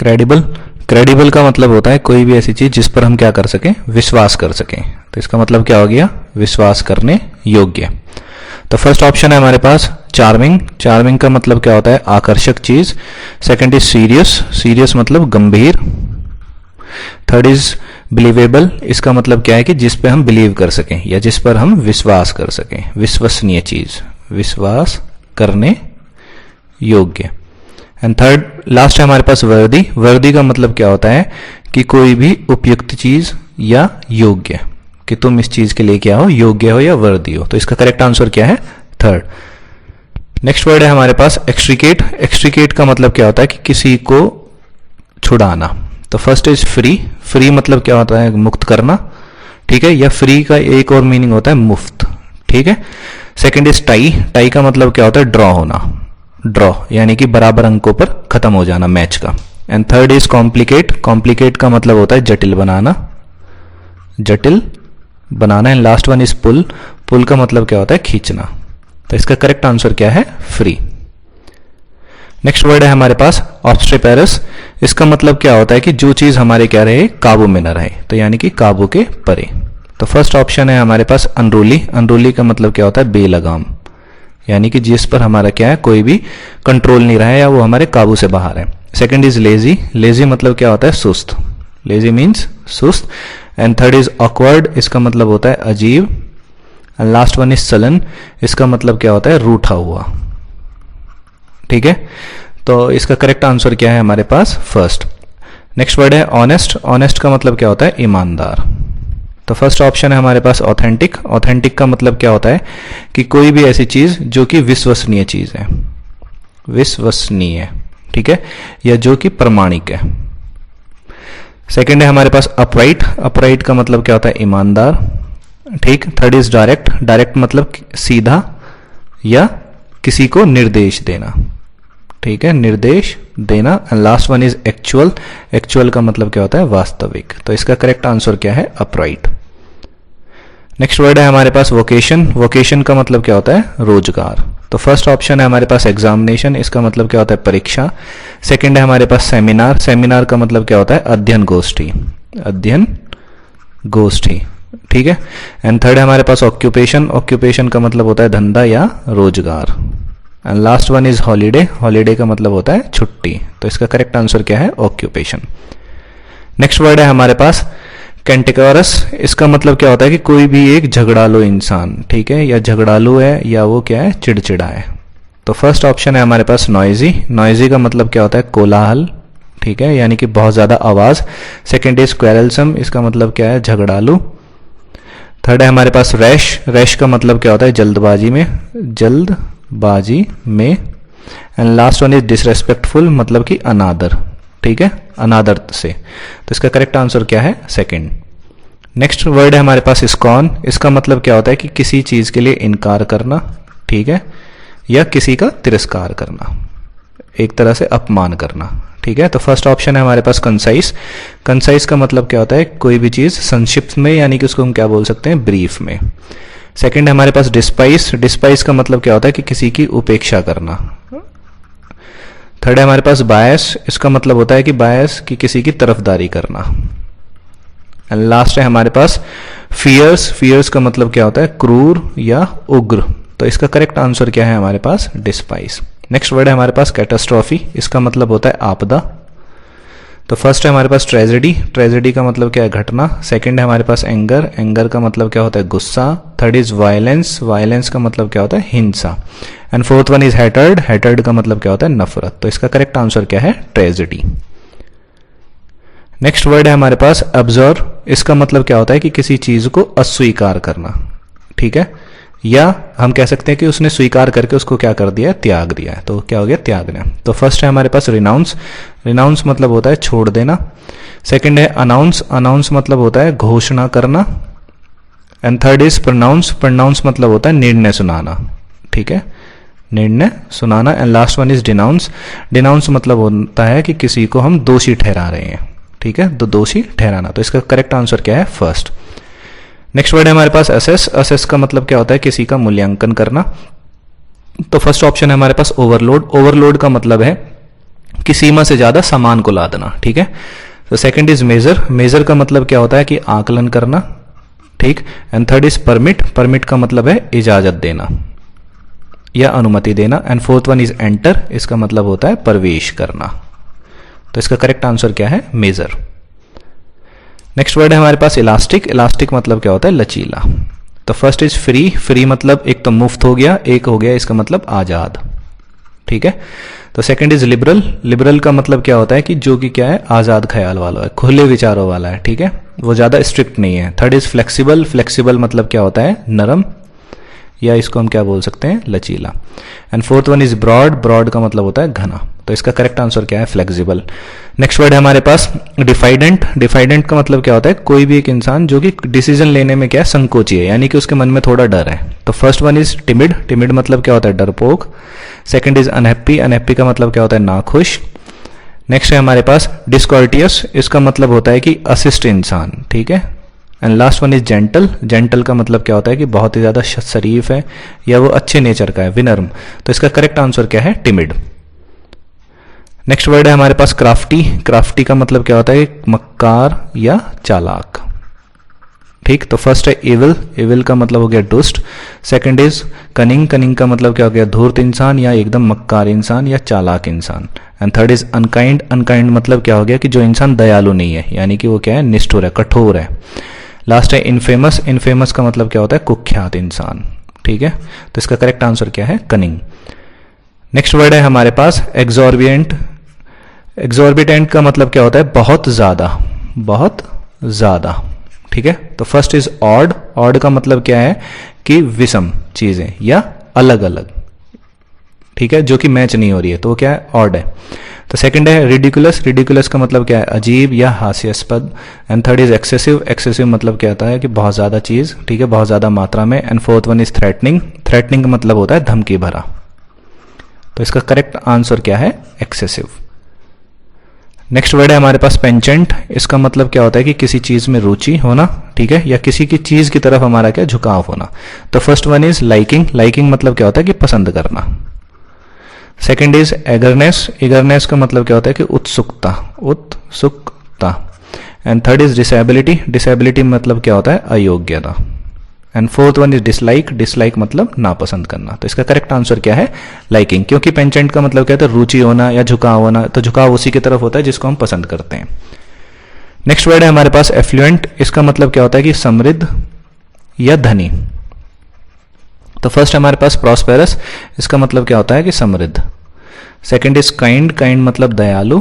Credible, credible का मतलब होता है कोई भी ऐसी चीज जिस पर हम क्या कर सकें, विश्वास कर सकें। तो इसका मतलब क्या हो गया, विश्वास करने योग्य। तो फर्स्ट ऑप्शन है हमारे पास चार्मिंग, चार्मिंग का मतलब क्या होता है, आकर्षक चीज। सेकंड इज सीरियस, सीरियस मतलब गंभीर। थर्ड इज बिलीवेबल, इसका मतलब क्या है कि जिस पे हम बिलीव कर सकें या जिस पर हम विश्वास कर सकें, विश्वसनीय चीज, विश्वास करने योग्य। एंड थर्ड लास्ट है हमारे पास वर्दी, वर्दी का मतलब क्या होता है कि कोई भी उपयुक्त चीज या योग्य, कि तुम इस चीज के लिए क्या हो, योग्य हो या वर्दी हो। तो इसका करेक्ट आंसर क्या है, थर्ड। नेक्स्ट वर्ड है हमारे पास एक्सट्रिकेट, एक्सट्रिकेट का मतलब क्या होता है कि किसी को छुड़ाना। तो फर्स्ट इज फ्री, फ्री मतलब क्या होता है, मुक्त करना, ठीक है, या फ्री का एक और मीनिंग होता है मुफ्त, ठीक है। सेकंड इज टाई, टाई का मतलब क्या होता है, ड्रॉ होना, ड्रॉ यानी कि बराबर अंकों पर खत्म हो जाना मैच का। And third is complicate, complicate का मतलब होता है जटिल बनाना, जटिल बनाना। And last one is pull, pull का मतलब क्या होता है, खींचना। तो इसका करेक्ट आंसर क्या है, फ्री। नेक्स्ट वर्ड है हमारे पास ऑब्स्ट्रेपेरस, इसका मतलब क्या होता है कि जो चीज हमारे क्या रहे, काबू में न रहे, तो यानी कि काबू के परे। तो फर्स्ट ऑप्शन है हमारे पास अनरूली, अनरूली का मतलब क्या होता है, बेलगाम, यानी कि जिस पर हमारा क्या है, कोई भी कंट्रोल नहीं रहा है या वो हमारे काबू से बाहर है। सेकंड इज लेजी, लेजी मतलब क्या होता है, सुस्त, लेजी मीन्स सुस्त। एंड थर्ड इज ऑकवर्ड, इसका मतलब होता है अजीब। And last one is sullen, इसका मतलब क्या होता है, रूठा हुआ, ठीक है। तो इसका करेक्ट आंसर क्या है हमारे पास, फर्स्ट। नेक्स्ट वर्ड है ऑनेस्ट, ऑनेस्ट का मतलब क्या होता है, ईमानदार। तो फर्स्ट ऑप्शन है हमारे पास ऑथेंटिक, ऑथेंटिक का मतलब क्या होता है कि कोई भी ऐसी चीज जो कि विश्वसनीय चीज है, विश्वसनीय, ठीक है, या जो कि प्रमाणिक है। सेकंड है हमारे पास अपराइट, अपराइट का मतलब क्या होता है, ईमानदार, ठीक। थर्ड इज डायरेक्ट, डायरेक्ट मतलब सीधा या किसी को निर्देश देना, ठीक है, निर्देश देना। And last one is actual, actual का मतलब क्या होता है, वास्तविक। तो इसका करेक्ट आंसर क्या है, अपराइट। नेक्स्ट वर्ड है हमारे पास वोकेशन, वोकेशन का मतलब क्या होता है, रोजगार। तो फर्स्ट ऑप्शन है हमारे पास एग्जामिनेशन, इसका मतलब क्या होता है, परीक्षा। सेकंड है हमारे पास सेमिनार, सेमिनार का मतलब क्या होता है, अध्ययन गोष्ठी, अध्ययन गोष्ठी, ठीक है। एंड थर्ड है हमारे पास ऑक्यूपेशन, ऑक्यूपेशन का मतलब होता है धंधा या रोजगार। And last one is holiday, holiday का मतलब होता है छुट्टी। तो इसका करेक्ट आंसर क्या है, ऑक्यूपेशन। नेक्स्ट वर्ड है हमारे पास कैंटिकरस, इसका मतलब क्या होता है कि कोई भी एक झगड़ालू इंसान, ठीक है, या झगड़ालू है या वो क्या है, चिड़चिड़ा है। तो फर्स्ट ऑप्शन है हमारे पास नॉइजी, नॉइजी का मतलब क्या होता है, कोलाहल, ठीक है, यानी कि बहुत ज्यादा आवाज। सेकेंड इज क्वेरलसम, इसका मतलब क्या है, झगड़ालू। थर्ड है हमारे पास रैश, रैश का मतलब क्या होता है, जल्दबाजी में, जल्दबाजी में। And last one is disrespectful, मतलब कि अनादर, ठीक है, अनादर से। तो इसका करेक्ट आंसर क्या है, सेकंड। नेक्स्ट वर्ड है हमारे पास स्कॉन, इसका मतलब क्या होता है कि किसी चीज के लिए इनकार करना, ठीक है, या किसी का तिरस्कार करना, एक तरह से अपमान करना, ठीक है। तो फर्स्ट ऑप्शन है हमारे पास कंसाइज, कंसाइज का मतलब क्या होता है, कोई भी चीज संक्षिप्त में, यानी कि उसको हम क्या बोल सकते हैं, ब्रीफ में। सेकंड है हमारे पास डिस्पाइस, डिस्पाइस का मतलब क्या होता है कि किसी की उपेक्षा करना। थर्ड है हमारे पास बायस, इसका मतलब होता है कि बायस की किसी की तरफदारी करना। एंड लास्ट है हमारे पास फियर्स, फियर्स का मतलब क्या होता है, क्रूर या उग्र। तो इसका करेक्ट आंसर क्या है हमारे पास, डिस्पाइस। नेक्स्ट वर्ड है हमारे पास कैटास्ट्रॉफी, इसका मतलब होता है आपदा। तो फर्स्ट है हमारे पास ट्रेजेडी, ट्रेजेडी का मतलब क्या है, घटना। सेकंड है हमारे पास एंगर, एंगर का मतलब क्या होता है, गुस्सा। थर्ड इज वायलेंस, वायलेंस का मतलब क्या होता है, हिंसा। एंड फोर्थ वन इज हैटर्ड, हैटर्ड का मतलब क्या होता है, नफरत। तो इसका करेक्ट आंसर क्या है, ट्रेजेडी। नेक्स्ट वर्ड है हमारे पास ऑब्जर्व, इसका मतलब क्या होता है कि किसी चीज को अस्वीकार करना, ठीक है, या हम कह सकते हैं कि उसने स्वीकार करके उसको क्या कर दिया, त्याग दिया है। तो क्या हो गया, त्यागना। तो फर्स्ट है हमारे पास रिनाउंस, रिनाउंस मतलब होता है छोड़ देना। सेकंड है अनाउंस, अनाउंस मतलब होता है घोषणा करना। And third is pronounce, pronounce मतलब होता है निर्णय सुनाना, ठीक है, निर्णय सुनाना। And last one is denounce, denounce मतलब होता है कि किसी को हम दोषी ठहरा रहे हैं, ठीक है, तो दोषी ठहराना। तो इसका करेक्ट आंसर क्या है, फर्स्ट। नेक्स्ट वर्ड है हमारे पास असेस, असेस का मतलब क्या होता है, किसी का मूल्यांकन करना। तो फर्स्ट ऑप्शन है हमारे पास ओवरलोड, ओवरलोड का मतलब है कि सीमा से ज्यादा सामान को लादना, ठीक है। तो सेकंड इज मेजर, मेजर का मतलब क्या होता है कि आकलन करना, ठीक। And third is permit, permit का मतलब है इजाजत देना या अनुमति देना। And fourth one is enter, इसका मतलब होता है प्रवेश करना। तो इसका करेक्ट आंसर क्या है, मेजर। नेक्स्ट वर्ड है हमारे पास इलास्टिक, इलास्टिक मतलब क्या होता है, लचीला। तो फर्स्ट इज फ्री, फ्री मतलब एक तो मुफ्त हो गया, एक हो गया इसका मतलब आजाद, ठीक है। तो सेकंड इज लिबरल, लिबरल का मतलब क्या होता है कि जो कि क्या है, आजाद ख्याल वाला है, खुले विचारों वाला है, ठीक है, वो ज्यादा स्ट्रिक्ट नहीं है। थर्ड इज फ्लेक्सिबल, फ्लेक्सिबल मतलब क्या होता है, नरम, या इसको हम क्या बोल सकते हैं, लचीला। And fourth one is broad, broad का मतलब होता है घना। तो इसका करेक्ट आंसर क्या है, फ्लेक्सिबल। नेक्स्ट वर्ड है हमारे पास डिफाइडेंट, डिफाइडेंट का मतलब क्या होता है, कोई भी एक इंसान जो कि डिसीजन लेने में क्या है, संकोची है, यानी कि उसके मन में थोड़ा डर है। तो first one is timid, timid मतलब क्या होता है, डरपोक। सेकंड इज अनहैप्पी, अनहैप्पी का मतलब क्या होता है, नाखुश। नेक्स्ट है हमारे पास डिस्कॉर्टियस, इसका मतलब होता है कि अशिष्ट इंसान, ठीक है। And last one is gentle, gentle का मतलब क्या होता है कि बहुत ही ज्यादा शरीफ है या वो अच्छे नेचर का है, विनम्र। तो इसका करेक्ट आंसर क्या है, टिमिड। नेक्स्ट वर्ड है हमारे पास क्राफ्टी, क्राफ्टी का मतलब क्या होता है, मक्कार या चालाक, ठीक। तो फर्स्ट है इविल, इविल का मतलब हो गया दुष्ट। सेकंड इज कनिंग, कनिंग का मतलब क्या हो गया, धूर्त इंसान या एकदम मक्कार इंसान या चालाक इंसान। And third is unkind, unkind मतलब क्या हो गया कि जो इंसान दयालु नहीं है, यानी कि वो क्या है, निष्ठुर है, कठोर है। लास्ट है इनफेमस, इनफेमस का मतलब क्या होता है, कुख्यात इंसान, ठीक है। तो इसका करेक्ट आंसर क्या है, कनिंग। नेक्स्ट वर्ड है हमारे पास एग्जॉर्बिएंट, एग्जॉर्बिटेंट का मतलब क्या होता है, बहुत ज्यादा, बहुत ज्यादा, ठीक है। तो फर्स्ट इज ऑड, ऑड का मतलब क्या है कि विषम चीजें या अलग अलग, ठीक है, जो कि मैच नहीं हो रही है, तो वो क्या है, ऑड है। तो सेकंड है रिडिकुलस, रिडिकुलस का मतलब क्या है, अजीब या हास्यास्पद। And third is excessive, excessive मतलब क्या होता है कि बहुत ज्यादा चीज, ठीक है, बहुत ज्यादा मात्रा में। And fourth one is threatening, threatening का मतलब होता है धमकी भरा। तो इसका करेक्ट आंसर क्या है, एक्सेसिव। नेक्स्ट वर्ड है हमारे पास पेंचेंट, इसका मतलब क्या होता है कि किसी चीज में रुचि होना, ठीक है, या किसी की चीज की तरफ हमारा क्या झुकाव होना। तो first one is liking, liking मतलब क्या होता है कि पसंद करना। सेकंड इज एगरनेस, एगरनेस का मतलब क्या होता है कि उत्सुकता, उत्सुकता। And third is disability, disability मतलब क्या होता है, अयोग्यता। And fourth one is dislike, dislike मतलब नापसंद करना। तो इसका करेक्ट आंसर क्या है, लाइकिंग, क्योंकि पेंचेंट का मतलब क्या होता है, रुचि होना या झुकाव होना, तो झुकाव उसी की तरफ होता है जिसको हम पसंद करते हैं। नेक्स्ट वर्ड है हमारे पास एफ्लुएंट, इसका मतलब क्या होता है कि समृद्ध या धनी। तो फर्स्ट हमारे पास प्रॉस्पेरस, इसका मतलब क्या होता है कि समृद्ध। सेकंड इज काइंड, काइंड मतलब दयालु।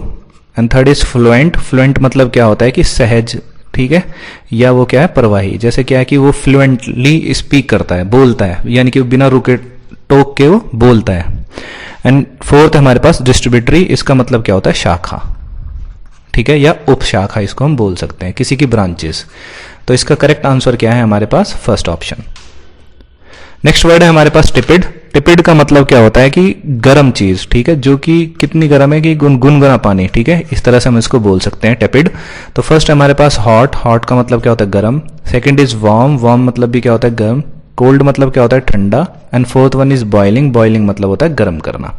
And third is fluent, fluent मतलब क्या होता है कि सहज, ठीक है, या वो क्या है, प्रवाही, जैसे क्या है कि वो फ्लुएंटली स्पीक करता है, बोलता है, यानी कि बिना रुके टोक के वो बोलता है। एंड फोर्थ हमारे पास डिस्ट्रीब्यूटरी, इसका मतलब क्या होता है, शाखा, ठीक है, या उपशाखा इसको हम बोल सकते हैं, किसी की ब्रांचेस। तो इसका करेक्ट आंसर क्या है हमारे पास, फर्स्ट ऑप्शन। नेक्स्ट वर्ड है हमारे पास टिपिड, टिपिड का मतलब क्या होता है कि गर्म चीज, ठीक है, जो कि कितनी गर्म है कि गुनगुना पानी, ठीक है, इस तरह से हम इसको बोल सकते हैं टिपिड। तो फर्स्ट हमारे पास हॉट, हॉट का मतलब क्या होता है, गर्म। सेकंड इज वार्म, वार्म मतलब भी क्या होता है, गर्म। कोल्ड मतलब क्या होता है, ठंडा। And fourth one is boiling, boiling मतलब होता है गर्म करना।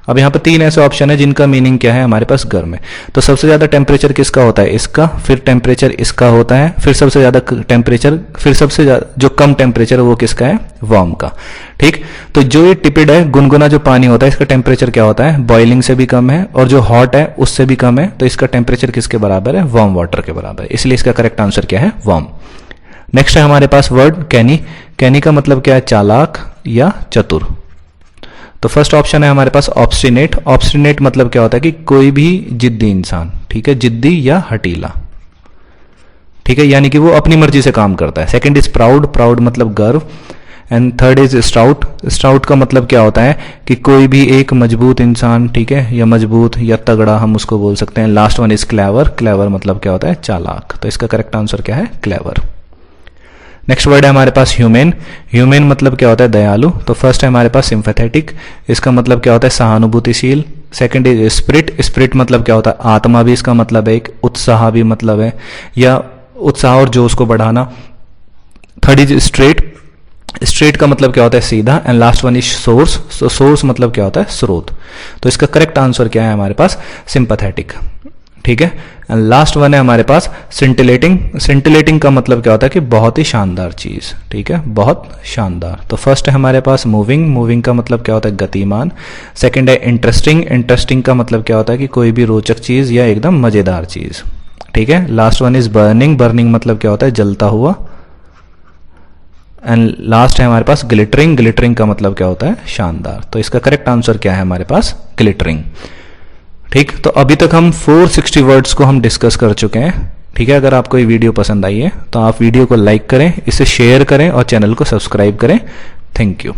अब यहाँ पर तीन ऐसे ऑप्शन है जिनका मीनिंग क्या है, हमारे पास गर्म है। तो सबसे ज्यादा टेम्परेचर किसका होता है, इसका, फिर टेम्परेचर इसका होता है, फिर सबसे ज्यादा टेम्परेचर, फिर सबसे ज्यादा जो कम टेम्परेचर है वो किसका है, वार्म का, ठीक। तो जो ये टिपिड है, गुनगुना जो पानी होता है, इसका टेम्परेचर क्या होता है, बॉइलिंग से भी कम है, और जो हॉट है उससे भी कम है। तो इसका टेम्परेचर किसके बराबर है, वार्म वाटर के बराबर है, इसलिए इसका करेक्ट आंसर क्या है, वार्म। नेक्स्ट है हमारे पास वर्ड कैनी, कैनी का मतलब क्या है, चालाक या चतुर। तो फर्स्ट ऑप्शन है हमारे पास ऑब्स्टिनेट, ऑब्स्टिनेट मतलब क्या होता है कि कोई भी जिद्दी इंसान, ठीक है, जिद्दी या हटीला, ठीक है, यानी कि वो अपनी मर्जी से काम करता है। सेकंड इज प्राउड, प्राउड मतलब गर्व। And third is stout, stout का मतलब क्या होता है कि कोई भी एक मजबूत इंसान, ठीक है, या मजबूत या तगड़ा हम उसको बोल सकते हैं। Last one is clever, clever मतलब क्या होता है, चालाक। तो इसका करेक्ट आंसर क्या है, क्लेवर। नेक्स्ट वर्ड है हमारे पास ह्यूमेन, ह्यूमेन मतलब क्या होता है, दयालु। तो फर्स्ट है हमारे पास सिंपैथेटिक, इसका मतलब क्या होता है, सहानुभूतिशील। सेकंड इज स्पिरिट, स्पिरिट मतलब क्या होता है, आत्मा भी इसका मतलब है, एक उत्साह भी मतलब है, या उत्साह और जोश को बढ़ाना। थर्ड इज स्ट्रेट, स्ट्रेट का मतलब क्या होता है सीधा, and last one is source. तो सोर्स मतलब क्या होता है स्रोत। तो इसका करेक्ट आंसर क्या है हमारे पास, सिंपैथेटिक। ठीक है। एंड लास्ट वन है हमारे पास सिंटिलेटिंग। सिंटिलेटिंग का मतलब क्या होता है कि बहुत ही शानदार चीज। ठीक है, बहुत शानदार। तो फर्स्ट है हमारे पास मूविंग। मूविंग का मतलब क्या होता है गतिमान। सेकंड है इंटरेस्टिंग। इंटरेस्टिंग का मतलब क्या होता है कि कोई भी रोचक चीज या एकदम मजेदार चीज। ठीक है। Last one is burning. Burning मतलब क्या होता है जलता हुआ। एंड लास्ट है हमारे पास ग्लिटरिंग। ग्लिटरिंग का मतलब क्या होता है शानदार। तो इसका करेक्ट आंसर क्या है हमारे पास, ग्लिटरिंग। ठीक, तो अभी तक हम 460 वर्ड्स को हम डिस्कस कर चुके हैं। ठीक है, अगर आपको ये वीडियो पसंद आई है तो आप वीडियो को लाइक करें, इसे शेयर करें और चैनल को सब्सक्राइब करें। Thank you.